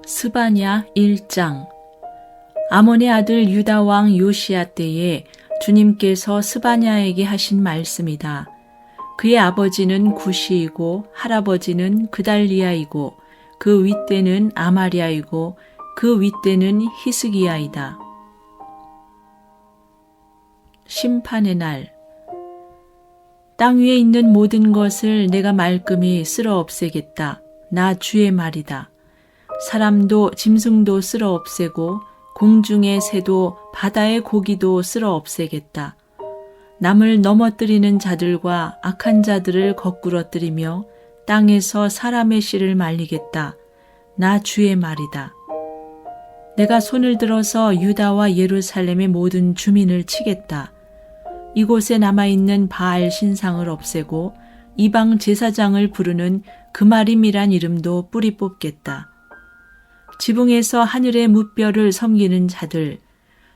스바냐 1장. 아몬의 아들 유다 왕 요시야 때에 주님께서 스바냐에게 하신 말씀이다. 그의 아버지는 구시이고 할아버지는 그달리아이고 그 윗대는 아마리아이고 그 윗대는 히스기야이다. 심판의 날. 땅 위에 있는 모든 것을 내가 말끔히 쓸어 없애겠다. 나 주의 말이다. 사람도 짐승도 쓸어 없애고 공중의 새도 바다의 고기도 쓸어 없애겠다. 남을 넘어뜨리는 자들과 악한 자들을 거꾸러뜨리며 땅에서 사람의 씨를 말리겠다. 나 주의 말이다. 내가 손을 들어서 유다와 예루살렘의 모든 주민을 치겠다. 이곳에 남아있는 바알 신상을 없애고 이방 제사장을 부르는 그마림이란 이름도 뿌리 뽑겠다. 지붕에서 하늘의 무뼈를 섬기는 자들,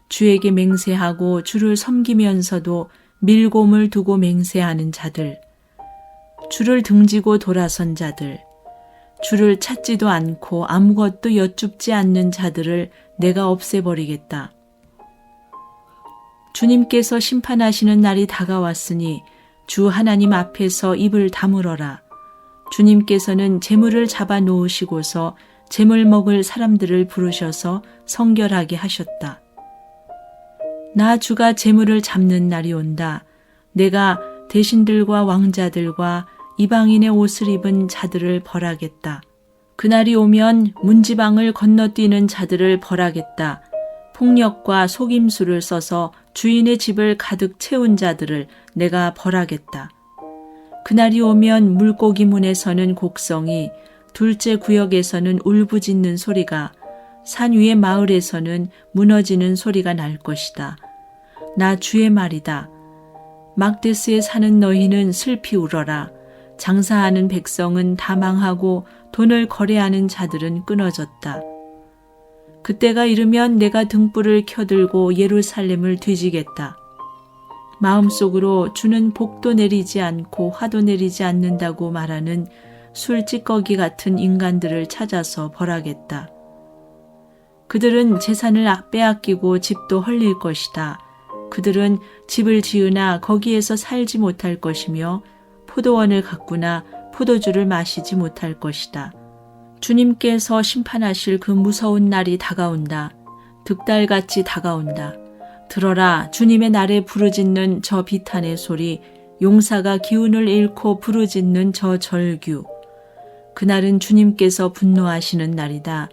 주에게 맹세하고 주를 섬기면서도 밀곰을 두고 맹세하는 자들, 주를 등지고 돌아선 자들, 주를 찾지도 않고 아무것도 여쭙지 않는 자들을 내가 없애버리겠다. 주님께서 심판하시는 날이 다가왔으니 주 하나님 앞에서 입을 다물어라. 주님께서는 재물을 잡아 놓으시고서 재물 먹을 사람들을 부르셔서 성결하게 하셨다. 나 주가 재물을 잡는 날이 온다. 내가 대신들과 왕자들과 이방인의 옷을 입은 자들을 벌하겠다. 그날이 오면 문지방을 건너뛰는 자들을 벌하겠다. 폭력과 속임수를 써서 주인의 집을 가득 채운 자들을 내가 벌하겠다. 그날이 오면 물고기 문에서는 곡성이, 둘째 구역에서는 울부짖는 소리가, 산 위의 마을에서는 무너지는 소리가 날 것이다. 나 주의 말이다. 막데스에 사는 너희는 슬피 울어라. 장사하는 백성은 다 망하고 돈을 거래하는 자들은 끊어졌다. 그때가 이르면 내가 등불을 켜들고 예루살렘을 뒤지겠다. 마음속으로 주는 복도 내리지 않고 화도 내리지 않는다고 말하는 술찌꺼기 같은 인간들을 찾아서 벌하겠다. 그들은 재산을 빼앗기고 집도 헐릴 것이다. 그들은 집을 지으나 거기에서 살지 못할 것이며 포도원을 갖구나 포도주를 마시지 못할 것이다. 주님께서 심판하실 그 무서운 날이 다가온다. 득달같이 다가온다. 들어라, 주님의 날에 부르짖는 저 비탄의 소리, 용사가 기운을 잃고 부르짖는 저 절규. 그날은 주님께서 분노하시는 날이다.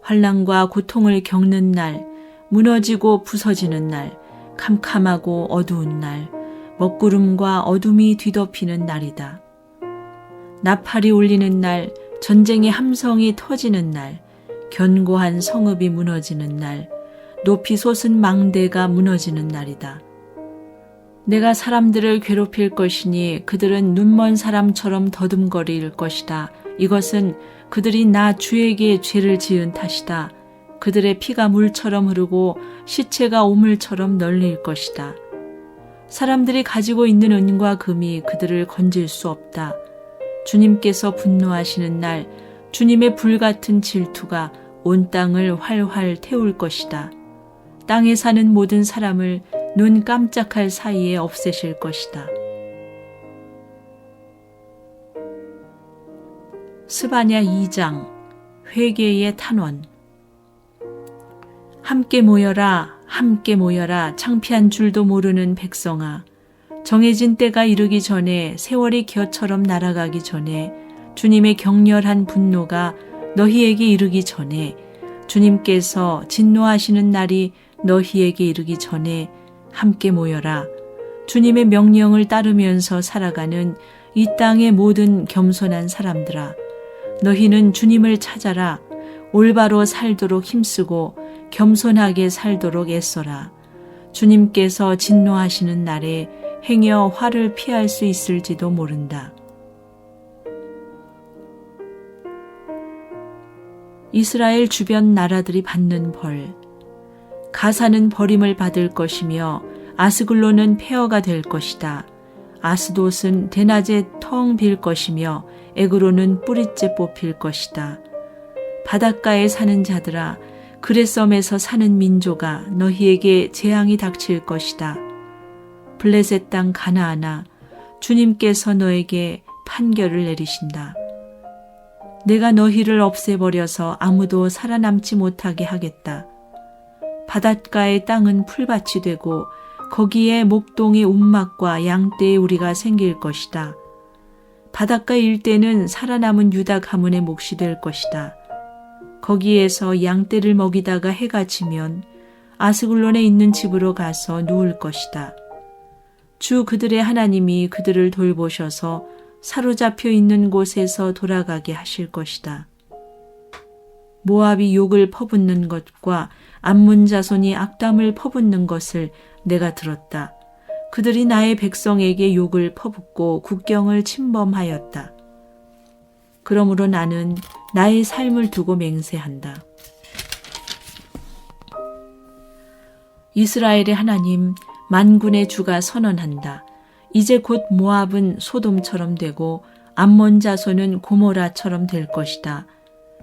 환난과 고통을 겪는 날, 무너지고 부서지는 날, 캄캄하고 어두운 날, 먹구름과 어둠이 뒤덮이는 날이다. 나팔이 울리는 날, 전쟁의 함성이 터지는 날, 견고한 성읍이 무너지는 날, 높이 솟은 망대가 무너지는 날이다. 내가 사람들을 괴롭힐 것이니 그들은 눈먼 사람처럼 더듬거릴 것이다. 이것은 그들이 나 주에게 죄를 지은 탓이다. 그들의 피가 물처럼 흐르고 시체가 오물처럼 널릴 것이다. 사람들이 가지고 있는 은과 금이 그들을 건질 수 없다. 주님께서 분노하시는 날, 주님의 불같은 질투가 온 땅을 활활 태울 것이다. 땅에 사는 모든 사람을 눈 깜짝할 사이에 없애실 것이다. 스바냐 2장. 회개의 탄원. 함께 모여라, 함께 모여라, 창피한 줄도 모르는 백성아. 정해진 때가 이르기 전에, 세월이 겨처럼 날아가기 전에, 주님의 격렬한 분노가 너희에게 이르기 전에, 주님께서 진노하시는 날이 너희에게 이르기 전에 함께 모여라. 주님의 명령을 따르면서 살아가는 이 땅의 모든 겸손한 사람들아. 너희는 주님을 찾아라. 올바로 살도록 힘쓰고 겸손하게 살도록 애써라. 주님께서 진노하시는 날에 행여 화를 피할 수 있을지도 모른다. 이스라엘 주변 나라들이 받는 벌. 가사는 버림을 받을 것이며 아스글론은 폐허가 될 것이다. 아스돗은 대낮에 텅 빌 것이며 에그론은 뿌리째 뽑힐 것이다. 바닷가에 사는 자들아, 그레썸에서 사는 민족아, 너희에게 재앙이 닥칠 것이다. 블레셋 땅 가나안아, 주님께서 너에게 판결을 내리신다. 내가 너희를 없애버려서 아무도 살아남지 못하게 하겠다. 바닷가의 땅은 풀밭이 되고 거기에 목동의 움막과 양떼의 우리가 생길 것이다. 바닷가 일대는 살아남은 유다 가문의 몫이 될 것이다. 거기에서 양떼를 먹이다가 해가 지면 아스글론에 있는 집으로 가서 누울 것이다. 주 그들의 하나님이 그들을 돌보셔서 사로잡혀 있는 곳에서 돌아가게 하실 것이다. 모압이 욕을 퍼붓는 것과 암몬 자손이 악담을 퍼붓는 것을 내가 들었다. 그들이 나의 백성에게 욕을 퍼붓고 국경을 침범하였다. 그러므로 나는 나의 삶을 두고 맹세한다. 이스라엘의 하나님, 만군의 주가 선언한다. 이제 곧 모압은 소돔처럼 되고 암몬 자손은 고모라처럼 될 것이다.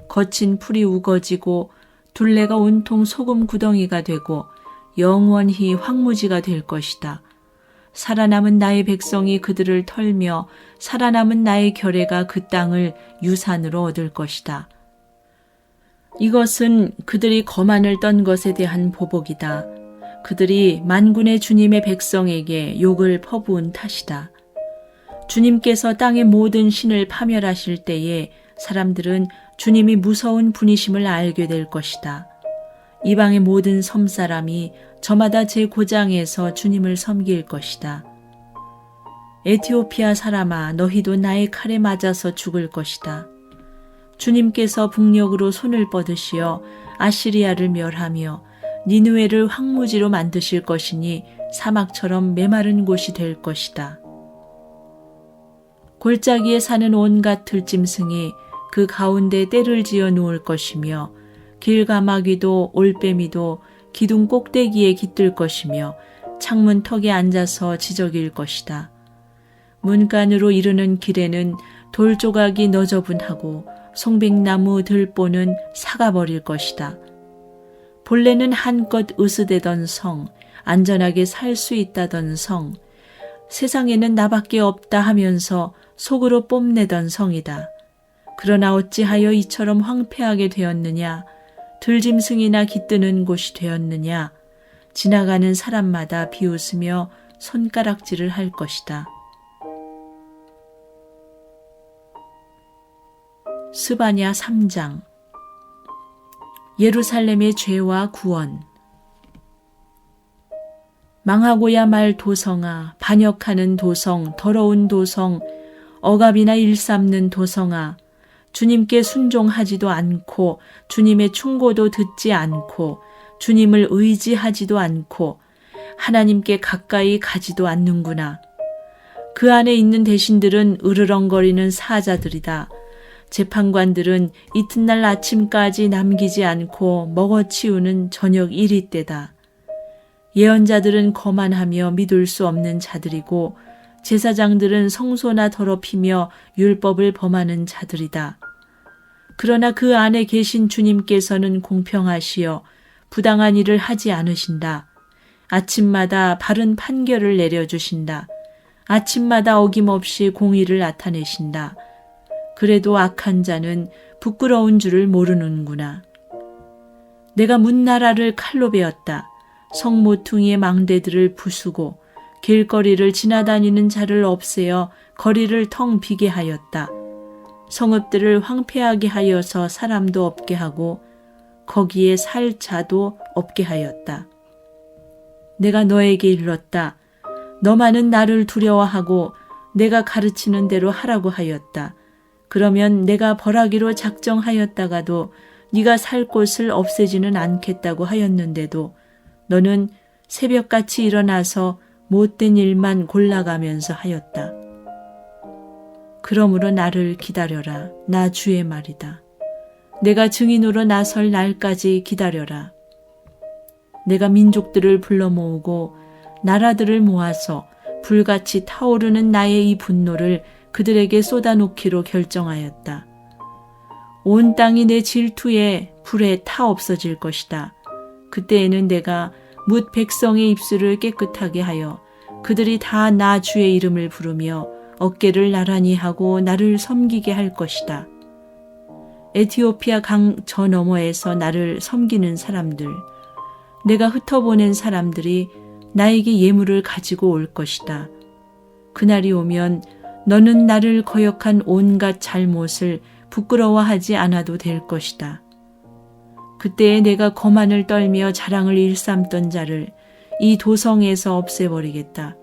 거친 풀이 우거지고 둘레가 온통 소금 구덩이가 되고 영원히 황무지가 될 것이다. 살아남은 나의 백성이 그들을 털며 살아남은 나의 결혜가 그 땅을 유산으로 얻을 것이다. 이것은 그들이 거만을 떤 것에 대한 보복이다. 그들이 만군의 주님의 백성에게 욕을 퍼부은 탓이다. 주님께서 땅의 모든 신을 파멸하실 때에 사람들은 주님이 무서운 분이심을 알게 될 것이다. 이방의 모든 섬사람이 저마다 제 고장에서 주님을 섬길 것이다. 에티오피아 사람아, 너희도 나의 칼에 맞아서 죽을 것이다. 주님께서 북녘으로 손을 뻗으시어 아시리아를 멸하며 니느웨를 황무지로 만드실 것이니 사막처럼 메마른 곳이 될 것이다. 골짜기에 사는 온갖 들짐승이 그 가운데 떼를 지어 누울 것이며 길가마귀도 올빼미도 기둥 꼭대기에 깃들 것이며 창문 턱에 앉아서 지저귀일 것이다. 문간으로 이르는 길에는 돌조각이 너저분하고 송백나무 들보는 사가버릴 것이다. 본래는 한껏 으스대던 성, 안전하게 살 수 있다던 성, 세상에는 나밖에 없다 하면서 속으로 뽐내던 성이다. 그러나 어찌하여 이처럼 황폐하게 되었느냐? 들짐승이나 깃드는 곳이 되었느냐? 지나가는 사람마다 비웃으며 손가락질을 할 것이다. 스바냐 3장. 예루살렘의 죄와 구원. 망하고야 말 도성아, 반역하는 도성, 더러운 도성, 억압이나 일삼는 도성아, 주님께 순종하지도 않고 주님의 충고도 듣지 않고 주님을 의지하지도 않고 하나님께 가까이 가지도 않는구나. 그 안에 있는 대신들은 으르렁거리는 사자들이다. 재판관들은 이튿날 아침까지 남기지 않고 먹어치우는 저녁 이리 때다. 예언자들은 거만하며 믿을 수 없는 자들이고 제사장들은 성소나 더럽히며 율법을 범하는 자들이다. 그러나 그 안에 계신 주님께서는 공평하시어 부당한 일을 하지 않으신다. 아침마다 바른 판결을 내려주신다. 아침마다 어김없이 공의를 나타내신다. 그래도 악한 자는 부끄러운 줄을 모르는구나. 내가 문나라를 칼로 베었다. 성모퉁이의 망대들을 부수고 길거리를 지나다니는 자를 없애어 거리를 텅 비게 하였다. 성읍들을 황폐하게 하여서 사람도 없게 하고 거기에 살 자도 없게 하였다. 내가 너에게 일렀다. 너만은 나를 두려워하고 내가 가르치는 대로 하라고 하였다. 그러면 내가 벌하기로 작정하였다가도 네가 살 곳을 없애지는 않겠다고 하였는데도 너는 새벽같이 일어나서 못된 일만 골라가면서 하였다. 그러므로 나를 기다려라. 나 주의 말이다. 내가 증인으로 나설 날까지 기다려라. 내가 민족들을 불러 모으고 나라들을 모아서 불같이 타오르는 나의 이 분노를 그들에게 쏟아놓기로 결정하였다. 온 땅이 내 질투에 불에 타 없어질 것이다. 그때에는 내가 뭇 백성의 입술을 깨끗하게 하여 그들이 다 나 주의 이름을 부르며 어깨를 나란히 하고 나를 섬기게 할 것이다. 에티오피아 강 저 너머에서 나를 섬기는 사람들, 내가 흩어보낸 사람들이 나에게 예물을 가지고 올 것이다. 그날이 오면 너는 나를 거역한 온갖 잘못을 부끄러워하지 않아도 될 것이다. 그때에 내가 거만을 떨며 자랑을 일삼던 자를 이 도성에서 없애버리겠다.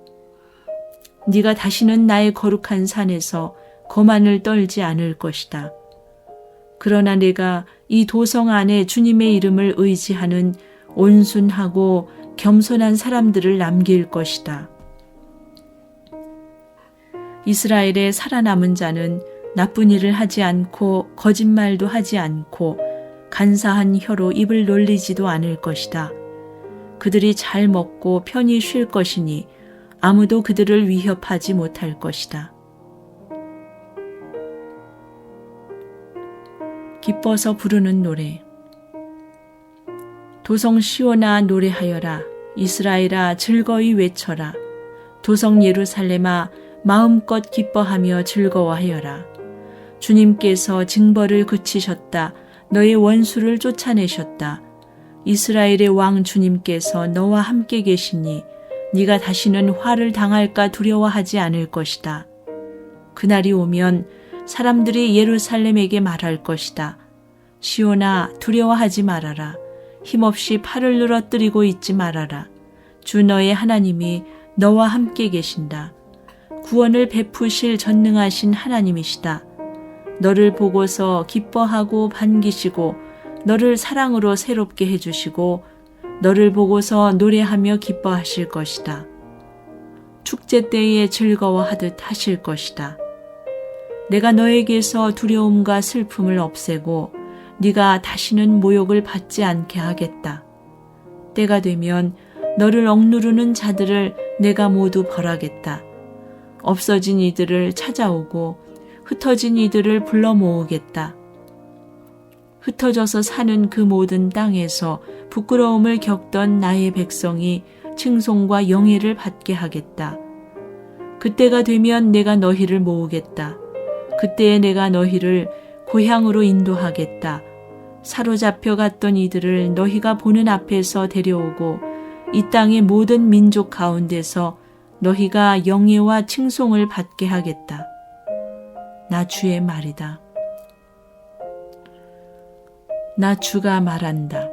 네가 다시는 나의 거룩한 산에서 거만을 떨지 않을 것이다. 그러나 내가 이 도성 안에 주님의 이름을 의지하는 온순하고 겸손한 사람들을 남길 것이다. 이스라엘의 살아남은 자는 나쁜 일을 하지 않고 거짓말도 하지 않고 간사한 혀로 입을 놀리지도 않을 것이다. 그들이 잘 먹고 편히 쉴 것이니 아무도 그들을 위협하지 못할 것이다. 기뻐서 부르는 노래. 도성 시온아 노래하여라. 이스라엘아 즐거이 외쳐라. 도성 예루살렘아 마음껏 기뻐하며 즐거워하여라. 주님께서 징벌을 그치셨다. 너의 원수를 쫓아내셨다. 이스라엘의 왕 주님께서 너와 함께 계시니 네가 다시는 화를 당할까 두려워하지 않을 것이다. 그날이 오면 사람들이 예루살렘에게 말할 것이다. 시온아 두려워하지 말아라. 힘없이 팔을 늘어뜨리고 있지 말아라. 주 너의 하나님이 너와 함께 계신다. 구원을 베푸실 전능하신 하나님이시다. 너를 보고서 기뻐하고 반기시고 너를 사랑으로 새롭게 해주시고 너를 보고서 노래하며 기뻐하실 것이다. 축제 때에 즐거워하듯 하실 것이다. 내가 너에게서 두려움과 슬픔을 없애고 네가 다시는 모욕을 받지 않게 하겠다. 때가 되면 너를 억누르는 자들을 내가 모두 벌하겠다. 없어진 이들을 찾아오고 흩어진 이들을 불러 모으겠다. 흩어져서 사는 그 모든 땅에서 부끄러움을 겪던 나의 백성이 칭송과 영예를 받게 하겠다. 그때가 되면 내가 너희를 모으겠다. 그때에 내가 너희를 고향으로 인도하겠다. 사로잡혀 갔던 이들을 너희가 보는 앞에서 데려오고 이 땅의 모든 민족 가운데서 너희가 영예와 칭송을 받게 하겠다. 나 주의 말이다. 나 주가 말한다.